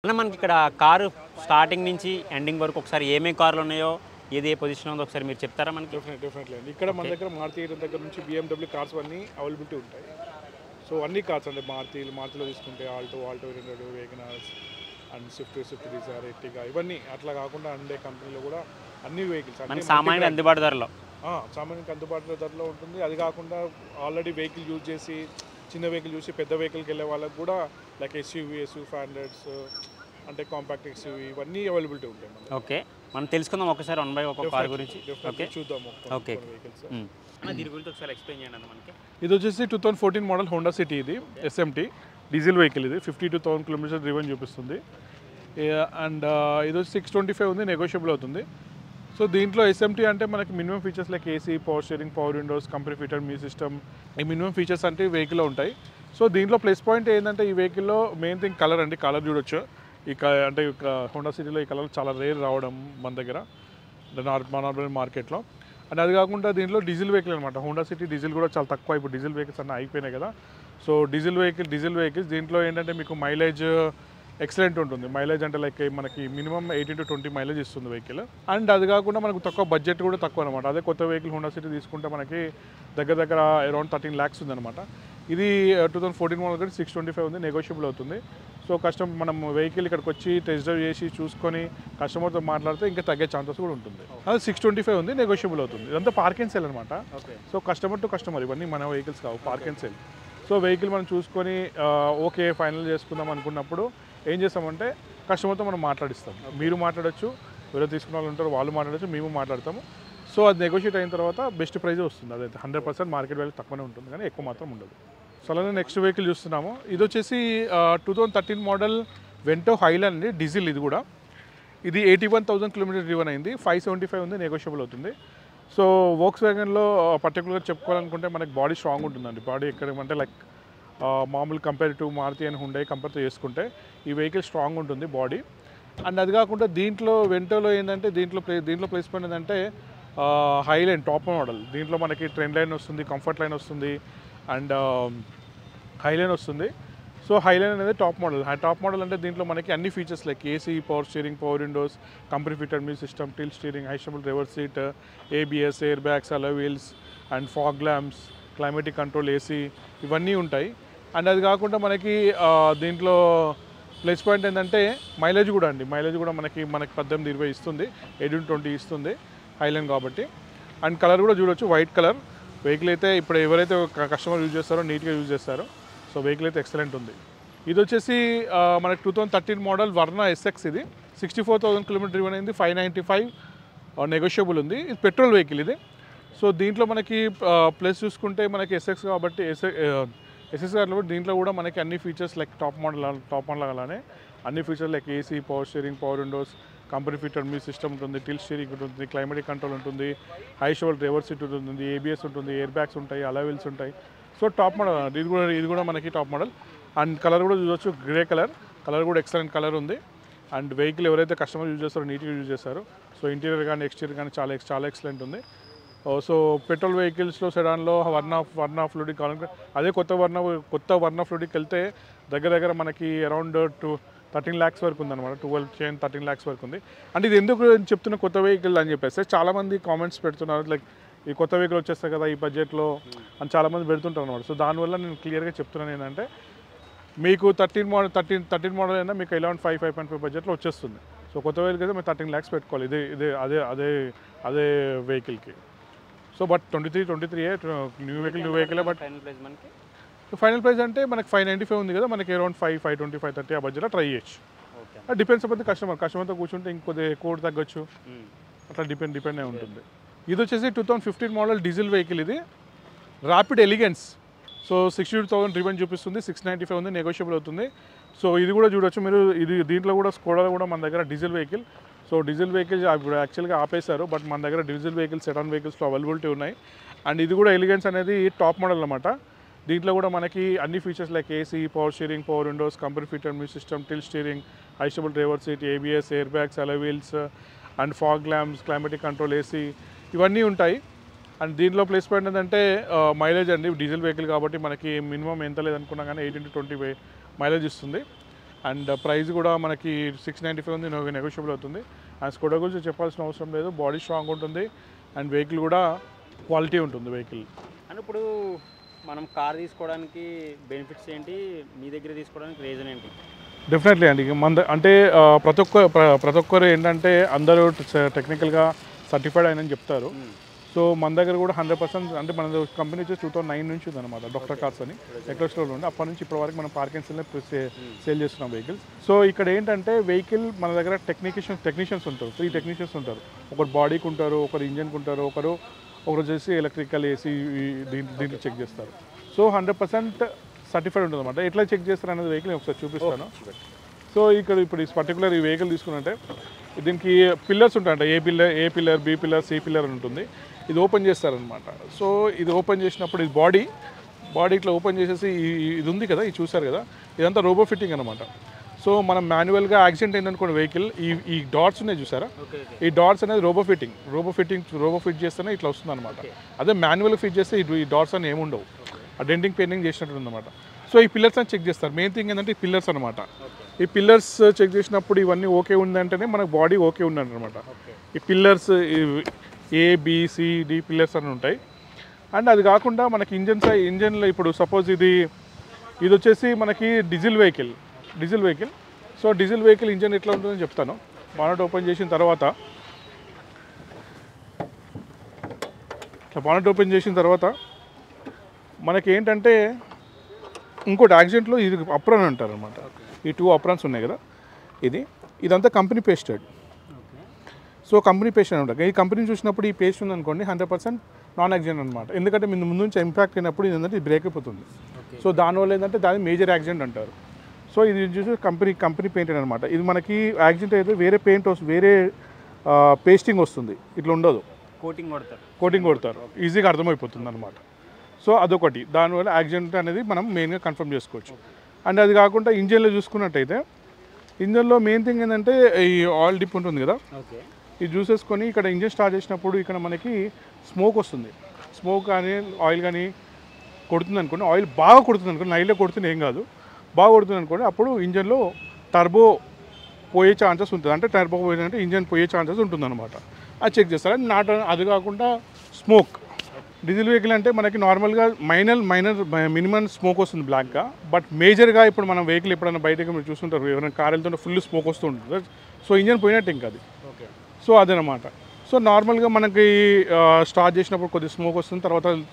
అన్న మనకి ఇక్కడ కారు స్టార్టింగ్ నుంచి ఎండింగ్ వరకు ఒకసారి ఏమేమి కార్లు ఉన్నాయో ఏది ఏ పొజిషన్ ఉందో ఒకసారి మీరు చెప్తారా మనకి? డెఫినెట్లీ అండి. ఇక్కడ మన దగ్గర మారుతి దగ్గర నుంచి BMW కార్స్ అన్నీ అవైలబిలిటీ ఉంటాయి. సో అన్ని కార్స్ అంటే మారుతిలో తీసుకుంటే Alto 200 Wagon Rs and Swift Dzire Ertiga ఇవన్నీ అట్లా కాకుండా అండే కంపెనీలో కూడా అన్ని వెహికల్స్ మనకి సామాన్యుడు అందుబాటు ధరలో సామాన్యునికి అందుబాటులో ధరలో ఉంటుంది. అది కాకుండా ఆల్రెడీ వెహికల్ యూజ్ చేసి చిన్న వెహికల్ చూసి పెద్ద వెహికల్కి వెళ్ళే వాళ్ళకి కూడా లైక్ SUV 500s అంటే కాంపాక్ట్ SUV ఇవన్నీ అవైలబిలిటీ ఉంటాయి. ఓకే, మనం తెలుసుకుందాం ఒకసారి వన్ బై ఒక కార్ గురించి. ఓకే చూద్దాం. ఓకే, దీని గురించి ఒకసారి ఎక్స్ప్లెయిన్ చేయండి అన్న మనకి. ఇది వచ్చేసి 2014 మోడల్ హోండా సిటీ. ఇది SMT డీజిల్ వెహికల్. ఇది 52,000 కిలోమీటర్స్ డ్రివెన్ చూపిస్తుంది. అండ్ ఇది వచ్చి 625 ఉంది, నెగోషియబుల్ అవుతుంది. సో దీంట్లో SMT అంటే మనకి minimum features like AC, power steering, power windows, company fitter music system, ఈ మినిమం ఫీచర్స్ అంటే వెహికల్లో ఉంటాయి. సో దీంట్లో ప్లస్ పాయింట్ ఏంటంటే ఈ వెహికల్లో మెయిన్ థింగ్ కలర్ అండి. కలర్ చూడొచ్చు. అంటే హోండా సిటీలో ఈ కలర్ చాలా రేర్ రావడం మన దగ్గర నార్మల్ మార్కెట్లో. అండ్ అది కాకుండా దీంట్లో డీజిల్ వెహికల్ అనమాట. హోండా సిటీ డీజిల్ కూడా చాలా తక్కువ. ఇప్పుడు డీజిల్ వెహికల్స్ అన్నీ అయిపోయినాయి కదా. సో డీజిల్ వెహికల్స్ దీంట్లో ఏంటంటే మీకు మైలేజ్ ఎక్సలెంట్ ఉంటుంది. మైలేజ్ అంటే లైక్ మనకి మినిమం 18 to 20 మైలేజ్ ఇస్తుంది వెహికల్. అండ్ అది కాకుండా మనకు తక్కువ బడ్జెట్ కూడా తక్కువ అనమాట. అదే కొత్త వెహికల్ హోండా సిటీ తీసుకుంటే మనకి దగ్గర అరౌండ్ 13 lakhs ఉందన్నమాట. ఇది 2014 మోడల్ కూడా 625 ఉంది, నెగోషియబుల్ అవుతుంది. సో మనం వెహికల్ ఇక్కడికి వచ్చి టెస్ట్ డ్రైవ్ చేసి చూసుకొని కస్టమర్తో మాట్లాడితే ఇంకా తగ్గే ఛాన్సెస్ కూడా ఉంటుంది. అది 625 ఉంది, నెగోషియబుల్ అవుతుంది. ఇదంతా పార్క్ అండ్ సేల్ అనమాట. సో కస్టమర్ టు కస్టమర్, ఇవన్నీ మన వెహికల్స్ కావు, park and sale. So vehicle మనం చూసుకొని ఓకే ఫైనల్ చేసుకుందాం అనుకున్నప్పుడు ఏం చేస్తామంటే కస్టమర్తో మనం మాట్లాడిస్తాం. మీరు మాట్లాడచ్చు, ఎవరో తీసుకున్న వాళ్ళు ఉంటారో వాళ్ళు మాట్లాడచ్చు, మేము మాట్లాడతాము. సో అది నెగోషియేట్ అయిన తర్వాత బెస్ట్ ప్రైజే వస్తుంది. అదైతే 100% మార్కెట్ వాల్యూ తక్కువనే ఉంటుంది, కానీ ఎక్కువ మాత్రం ఉండదు. సో అలానే నెక్స్ట్ వెహికల్ చూస్తున్నాము. ఇది వచ్చేసి 2013 మోడల్ వెంటో హైలాండ్ అండి, డీజిల్. ఇది 81,000 కిలోమీటర్ డ్రివెన్ అయింది. 575 ఉంది, నెగోషియబుల్ అవుతుంది. సో వోక్స్ వ్యాగన్లో పర్టికులర్గా చెప్పుకోవాలనుకుంటే మనకి బాడీ స్ట్రాంగ్ ఉంటుందండి. బాడీ ఎక్కడమంటే లైక్ మామూలు compare to Maruti and Hyundai కంపేర్తో చేసుకుంటే ఈ వెహికల్ స్ట్రాంగ్ ఉంటుంది బాడీ. అండ్ అది కాకుండా వెంటోలో ఏంటంటే దీంట్లో ప్లేస్ పాయింట్ ఏంటంటే హైలైన్ టాప్ మోడల్. దీంట్లో మనకి ట్రెండ్ లైన్ వస్తుంది, కంఫర్ట్ లైన్ వస్తుంది, అండ్ హైలైన్ వస్తుంది. సో హైలైన్ అనేది టాప్ మోడల్ అంటే దీంట్లో మనకి అన్ని features like AC, power steering, power windows, company fitter music system, tilt steering, height adjustable reverse seat, ABS, air bags, alloy wheels and fog lamps, climatic control, AC ఇవన్నీ ఉంటాయి. And అది కాకుండా మనకి దీంట్లో ప్లస్ పాయింట్ ఏంటంటే మైలేజ్ కూడా మనకి 18-20 ఇస్తుంది, 18-20 ఇస్తుంది హైలైన్ కాబట్టి. అండ్ కలర్ కూడా చూడొచ్చు, వైట్ కలర్. వెహికల్ అయితే ఇప్పుడు ఎవరైతే కస్టమర్ యూజ్ చేస్తారో నీట్గా యూజ్ చేస్తారో. సో వెహికల్ అయితే ఎక్సలెంట్ ఉంది. ఇది వచ్చేసి మనకి 2013 మోడల్ వర్నా SX. ఇది 64,000 కిలోమీటర్ డ్రివెన్ అయింది, 595 నెగోషియబుల్ ఉంది. ఇది పెట్రోల్ వెహికల్ ఇది. సో దీంట్లో మనకి ప్లస్ చూసుకుంటే మనకి SX కాబట్టి SX గారిలో దీంట్లో కూడా మనకి అన్ని ఫీచర్స్ లైక్ టాప్ మోడల్ అలానే అన్ని features like AC, power steering, power windows, company fitter music system ఉంటుంది, టిల్ స్టీరింగ్ ఉంటుంది, క్లైమేటిక్ కంట్రోల్ ఉంటుంది, హైస్టబుల్ రివర్స్ సీట్ ఉంటుంది, ABS ఉంటుంది, ఎయిర్ బ్యాగ్స్ ఉంటాయి, అలా వీల్స్ ఉంటాయి. సో టాప్ మోడల్ ఇది కూడా మనకి టాప్ మోడల్. అండ్ కలర్ కూడా చూడవచ్చు, గ్రే కలర్ కూడా ఎక్సలెంట్ కలర్ ఉంది. అండ్ వెహికల్ ఎవరైతే కస్టమర్ యూజ్ చేస్తారో నీట్గా యూజ్ చేస్తారు. సో ఇంటీరియర్ కానీ ఎక్స్టీరియర్ కానీ చాలా ఎక్సలెంట్ ఉంది. సో పెట్రోల్ వెహికల్స్లో సెడాన్లో వర్నా ఫ్లూడిక్ కావాలంటే అదే కొత్త వర్నా ఫ్లూడిక్ వెళ్తే దగ్గర మనకి అరౌండ్ 13 lakhs వరకు ఉందన్నమాట. 13 lakhs వరకు ఉంది. అంటే ఇది ఎందుకు చెప్తున్న కొత్త వెహికల్ అని చెప్పేసి చాలామంది కామెంట్స్ పెడుతున్నారు, లైక్ ఈ కొత్త వెహికల్ వచ్చేస్తాయి కదా ఈ బడ్జెట్లో అని చాలామంది పెడుతుంటారు అనమాట. సో దానివల్ల నేను క్లియర్గా చెప్తున్నాను ఏంటంటే మీకు 13 మోడల్ అయినా మీకు అరౌండ్ 5.5 బడ్జెట్లో వచ్చేస్తుంది. సో కొత్త వెహికల్ అయితే మీరు 13 lakhs పెట్టుకోవాలి అదే వెహికల్కి. So but 23 new vehicle but final price అంటే మనకి 595 ఉంది కదా, మనకి అరౌండ్ 520, 530 ఆ బడ్జెట్లో ట్రై చేయొచ్చు. డిపెండ్స్ అప్పుడు కస్టమర్తో కూర్చుంటే ఇంకొద్ది ఎక్కువ తగ్గొచ్చు, అట్లా డిపెండ్ అయి ఉంటుంది. ఇది వచ్చేసి 2015 మోడల్ డీజిల్ వెహికల్. ఇది ర్యాపిడ్ ఎలిగెన్స్. సో 62,000 డ్రివెన్ చూపిస్తుంది, 695 ఉంది, నెగోషియబుల్ అవుతుంది. సో ఇది కూడా చూడొచ్చు మీరు. దీంట్లో కూడా స్కోడా కూడా మన దగ్గర diesel vehicle. So diesel vehicle ఇప్పుడు యాక్చువల్గా ఆపేశారు, బట్ మన దగ్గర డీజిల్ వెహికల్స్ సెడాన్ వెహికల్స్లో అవైలబిలిటీ ఉన్నాయి. అండ్ ఇది కూడా ఎలిగెన్స్ అనేది టాప్ మోడల్ అనమాట. దీంట్లో కూడా మనకి అన్ని features like AC, power steering, power windows, company fitter music system, tilt steering, height adjustable reverse seat, ABS, air bags, alloy wheels and fog lamps, climatic control, AC ఇవన్నీ ఉంటాయి. అండ్ దీంట్లో plus point ఏంటంటే mileage అండి. Diesel vehicle కాబట్టి మనకి minimum ఎంత లేదనుకున్నా కానీ 18 to 20 మైలేజ్ ఇస్తుంది. అండ్ ప్రైస్ కూడా మనకి 695 ఉంది, నెగోషియబుల్ అవుతుంది. అండ్ స్కోడా గురించి చెప్పాల్సిన అవసరం లేదు, బాడీ స్ట్రాంగ్ ఉంటుంది అండ్ వెహికల్ కూడా క్వాలిటీ ఉంటుంది వెహికల్. అండ్ ఇప్పుడు మనం కార్ తీసుకోవడానికి బెనిఫిట్స్ ఏంటి, మీ దగ్గర తీసుకోవడానికి రీజన్ ఏంటి? డెఫినెట్లీ అండి, మన అంటే ప్రతి ఒక్కరు ఏంటంటే అందరూ టెక్నికల్గా సర్టిఫైడ్ అయినని చెప్తారు. సో మన దగ్గర కూడా 100% అంటే మన కంపెనీ వచ్చి 2009 నుంచి ఉందన్నమాట, డాక్టర్ కార్స్ అని ఎక్లెస్లో ఉండి. అప్పటి నుంచి ఇప్పటి వరకు మనం పార్కిన్సన్లో సేల్ చేస్తున్నాం వెహికల్స్. సో ఇక్కడ ఏంటంటే వెహికల్ మన దగ్గర టెక్నీషియన్స్ ఉంటారు, 3 టెక్నీషియన్స్ ఉంటారు. ఒకరు బాడీకి ఉంటారు, ఒకరు ఇంజన్కి ఉంటారు, ఒకరు వచ్చేసి ఎలక్ట్రికల్ ఏసీ దీంట్లో చెక్ చేస్తారు. సో 100% సర్టిఫైడ్ ఉంటుంది అనమాట. ఎట్లా చెక్ చేస్తారు అనేది వెహికల్ ఒకసారి చూపిస్తాను. సో ఇప్పుడు ఈ పర్టికులర్ ఈ వెహికల్ తీసుకున్నట్టే దీనికి పిల్లర్స్ ఉంటాయంట, A pillar, B pillar, C pillar అని ఉంటుంది. ఇది ఓపెన్ చేస్తారనమాట. సో ఇది ఓపెన్ చేసినప్పుడు ఇది బాడీ ఇట్లా ఓపెన్ చేసేసి ఇది ఉంది కదా, ఇది చూసారు కదా, ఇదంతా రోబో ఫిట్టింగ్ అనమాట. సో మనం మాన్యువల్గా యాక్సిడెంట్ అయిందనుకోండి వెహికల్, ఈ డాట్స్ ఉన్నాయి చూసారా, ఈ డాట్స్ అనేది రోబో ఫిట్ చేస్తేనే ఇట్లా వస్తుంది అనమాట. అదే మాన్యువల్గా ఫిట్ చేస్తే ఈ డాట్స్ అని ఏముండవు, ఆ డెంటింగ్ పెయింటింగ్ చేసినట్టు అనమాట. సో ఈ పిల్లర్స్ అని చెక్ చేస్తారు. మెయిన్ థింగ్ ఏంటంటే ఈ పిల్లర్స్ అనమాట. ఈ పిల్లర్స్ చెక్ చేసినప్పుడు ఇవన్నీ ఓకే ఉందంటేనే మనకు బాడీ ఓకే ఉందన్నమాట. ఈ పిల్లర్స్ ABCD పిల్లర్స్ అని ఉంటాయి. అండ్ అది కాకుండా మనకి ఇంజన్లో ఇప్పుడు సపోజ్ ఇది వచ్చేసి మనకి diesel vehicle. So diesel vehicle engine ఎట్లా ఉంటుందని చెప్తాను. బానెట్ ఓపెన్ చేసిన తర్వాత మనకి ఏంటంటే ఇంకోటి యాక్సిడెంట్లో ఇది అప్రాన్ అంటారు అనమాట. ఈ 2 అప్రాన్స్ ఉన్నాయి కదా, ఇదంతా company pasted. So company paste అని ఉంటుంది. ఈ కంపెనీ చూసినప్పుడు ఈ పేస్ట్ ఉందనుకోండి 100% నాన్ యాక్సిడెంట్ అనమాట. ఎందుకంటే ముందు నుంచి ఇంపాక్ట్ అయినప్పుడు ఏంటంటే ఇది బ్రేక్ అయిపోతుంది. సో దానివల్ల ఏంటంటే దాన్ని మేజర్ యాక్సిడెంట్ అంటారు. సో ఇది చూసి కంపెనీ పెయింటెడ్ అనమాట. ఇది మనకి యాక్సిడెంట్ అయితే వేరే పెయింట్ వస్తుంది, వేరే పేస్టింగ్ వస్తుంది, ఇట్లా ఉండదు, కోటింగ్ కొడతారు, ఈజీగా అర్థమైపోతుంది అనమాట. సో అదొకటి, దానివల్ల యాక్సిడెంట్ అనేది మనం మెయిన్గా కన్ఫర్మ్ చేసుకోవచ్చు. అండ్ అది కాకుండా ఇంజన్లో చూసుకున్నట్టయితే ఇంజన్లో మెయిన్ థింగ్ ఏంటంటే ఈ ఆయిల్ డిప్ ఉంటుంది కదా, ఇది చూసేసుకొని ఇక్కడ ఇంజన్ స్టార్ట్ చేసినప్పుడు ఇక్కడ మనకి స్మోక్ వస్తుంది. స్మోక్ కానీ ఆయిల్ కానీ కొడుతుంది అనుకోండి, ఆయిల్ బాగా కొడుతుంది అనుకోండి, నైట్లో కొడుతుంది ఏం కాదు, బాగా కొడుతుంది అనుకోండి, అప్పుడు ఇంజన్లో టర్బో పోయే ఛాన్సెస్ ఉంటుంది. అంటే టర్బో పోయిందంటే ఇంజన్ పోయే ఛాన్సెస్ ఉంటుందన్నమాట. అది చెక్ చేస్తారు. అది కాకుండా స్మోక్, డీజిల్ వెహికల్ అంటే మనకి నార్మల్గా మినిమం స్మోక్ వస్తుంది బ్లాక్గా. బట్ మేజర్గా ఇప్పుడు మనం వెహికల్ ఎప్పుడైనా బయటకి మీరు చూస్తుంటారు, ఎవరైనా కార్ వెళ్తుంటే ఫుల్ స్మోక్ వస్తూ ఉంటుంది. సో ఇంజన్ పోయినట్టు ఇంకా అది. సో అదనమాట. సో నార్మల్గా మనకి స్టార్ట్ చేసినప్పుడు కొద్దిగా స్మోక్ వస్తుంది,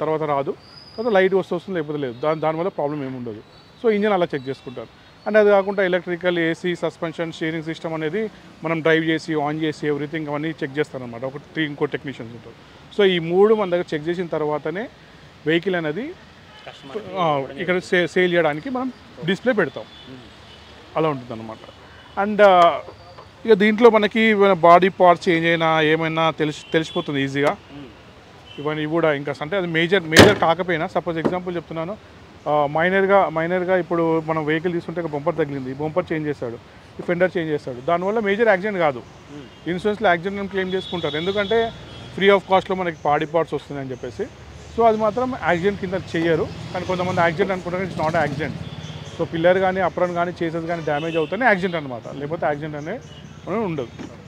తర్వాత రాదు, తర్వాత లైట్ వస్తుంది, లేకపోతే లేదు. దానివల్ల ప్రాబ్లం ఏమి ఉండదు. సో ఇంజన్ అలా చెక్ చేసుకుంటారు. అండ్ అది కాకుండా electrical, AC, suspension, steering system అనేది మనం డ్రైవ్ చేసి ఆన్ చేసి ఎవ్రీథింగ్ అవన్నీ చెక్ చేస్తారనమాట. ఇంకో టెక్నీషియన్స్ ఉంటారు. సో ఈ 3 మన దగ్గర చెక్ చేసిన తర్వాతనే వెహికల్ అనేది ఇక్కడ సేల్ చేయడానికి మనం డిస్ప్లే పెడతాం. అలా ఉంటుంది అనమాట. అండ్ ఇక దీంట్లో మనకి బాడీ పార్ట్స్ చేంజ్ అయినా ఏమైనా తెలిసిపోతుంది ఈజీగా. ఇవి కూడా ఇంకా అంటే అది మేజర్ కాకపోయినా, సపోజ్ ఎగ్జాంపుల్ చెప్తున్నాను, మైనర్గా ఇప్పుడు మనం వెహికల్ తీసుకుంటే బంపర్ తగిలింది, బంపర్ చేంజ్ చేస్తాడు, ఈ ఫెండర్ చేంజ్ చేస్తాడు, దానివల్ల మేజర్ యాక్సిడెంట్ కాదు. ఇన్సూరెన్స్లో యాక్సిడెంట్ క్లెయిమ్ చేసుకుంటారు, ఎందుకంటే ఫ్రీ ఆఫ్ కాస్ట్లో మనకి బాడీ పార్ట్స్ వస్తుందని చెప్పేసి. సో అది మాత్రం యాక్సిడెంట్ కింద చేయరు. కానీ కొంతమంది యాక్సిడెంట్ అనుకుంటారు, it's not accident. So pillar కానీ అప్రాన్ కానీ చేసేది కానీ డ్యామేజ్ అవుతేనే యాక్సిడెంట్ అనమాట, లేకపోతే యాక్సిడెంట్ అనేది ఉండదు.